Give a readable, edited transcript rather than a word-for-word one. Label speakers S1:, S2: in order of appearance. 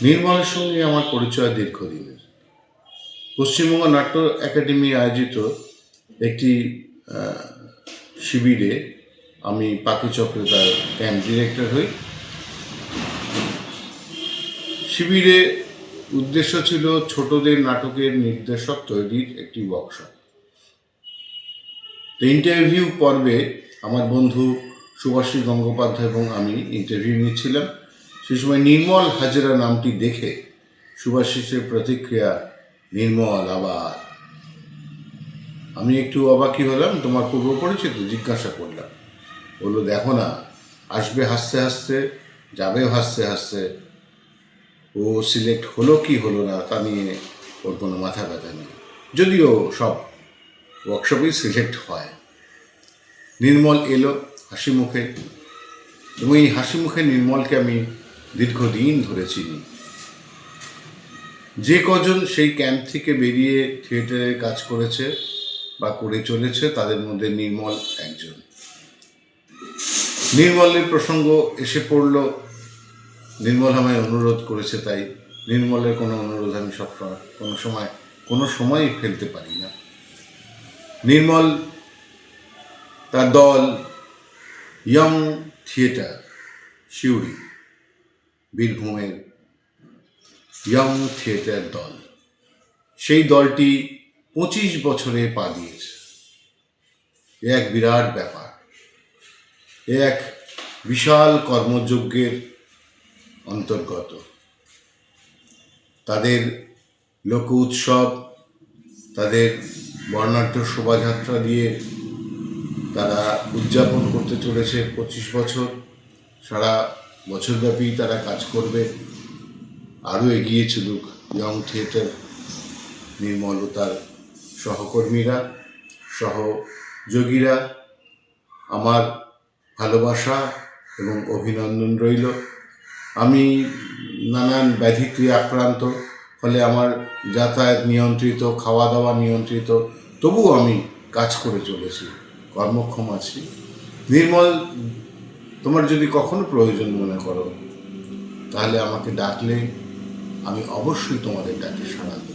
S1: নির্মলের সঙ্গে আমার পরিচয় দীর্ঘদিনের। পশ্চিমবঙ্গ নাট্য একাডেমি আয়োজিত একটি শিবিরে আমি পাখিচক্রে তার ক্যাম্প ডিরেক্টর হই। শিবিরে উদ্দেশ্য ছিল ছোটদের নাটকের নির্দেশক তৈরির একটি ওয়ার্কশপ। তো ইন্টারভিউ পর্বে আমার বন্ধু শুভাশ্রী গঙ্গোপাধ্যায় এবং আমি ইন্টারভিউ নিচ্ছিলাম। সে সময় নির্মল হাজরা নামটি দেখে শুভাশিসের প্রতিক্রিয়া, নির্মল আবার। আমি একটু অবাকই হলাম। তোমার পূর্ব পরিচিত? জিজ্ঞাসা করলাম। বললো, দেখো না, আসবে হাসতে হাসতে, যাবেও হাসতে হাসতে, ও সিলেক্ট হলো কি হলো না তা নিয়ে ওর কোনো মাথা ব্যথা নেই, যদিও সব ওয়ার্কশপেই সিলেক্ট হয়। নির্মল এলো হাসি মুখে, এবং এই হাসি মুখে নির্মলকে আমি দীর্ঘদিন ধরে চিনি। যে কজন সেই ক্যাম্প থেকে বেরিয়ে থিয়েটারে কাজ করেছে বা করে চলেছে, তাদের মধ্যে নির্মল একজন। নির্মলের প্রসঙ্গ এসে পড়ল। নির্মল আমায় অনুরোধ করেছে, তাই নির্মলের কোনো অনুরোধ আমি সবসময় কোনো সময়ই ফেলতে পারি না। নির্মল তার দল ইয়ং থিয়েটার সিউড়ি, বীরভূমের ইয়ং থিয়েটার দল, সেই দলটি 25 বছরে পা দিয়েছে। এ এক বিরাট ব্যাপার, এ এক বিশাল কর্মযজ্ঞের অন্তর্গত। তাদের লোক উৎসব, তাদের বর্ণাঢ্য শোভাযাত্রা দিয়ে তারা উদযাপন করতে চলেছে 25 বছর। সারা বছরব্যাপী তারা কাজ করবে, আরও এগিয়ে চলুক ইয়ং থিয়েটার। নির্মল ও তার সহকর্মীরা, সহযোগীরা, আমার ভালোবাসা এবং অভিনন্দন রইল। আমি নানান ব্যাধিক্রিয়া আক্রান্ত, ফলে আমার যাতায়াত নিয়ন্ত্রিত, খাওয়া দাওয়া নিয়ন্ত্রিত, তবুও আমি কাজ করে চলেছি, কর্মক্ষম আছি। নির্মল, তোমার যদি কখনো প্রয়োজন মনে করো, তাহলে আমাকে ডাকলে আমি অবশ্যই তোমাদের ডাকে সাড়া দেব।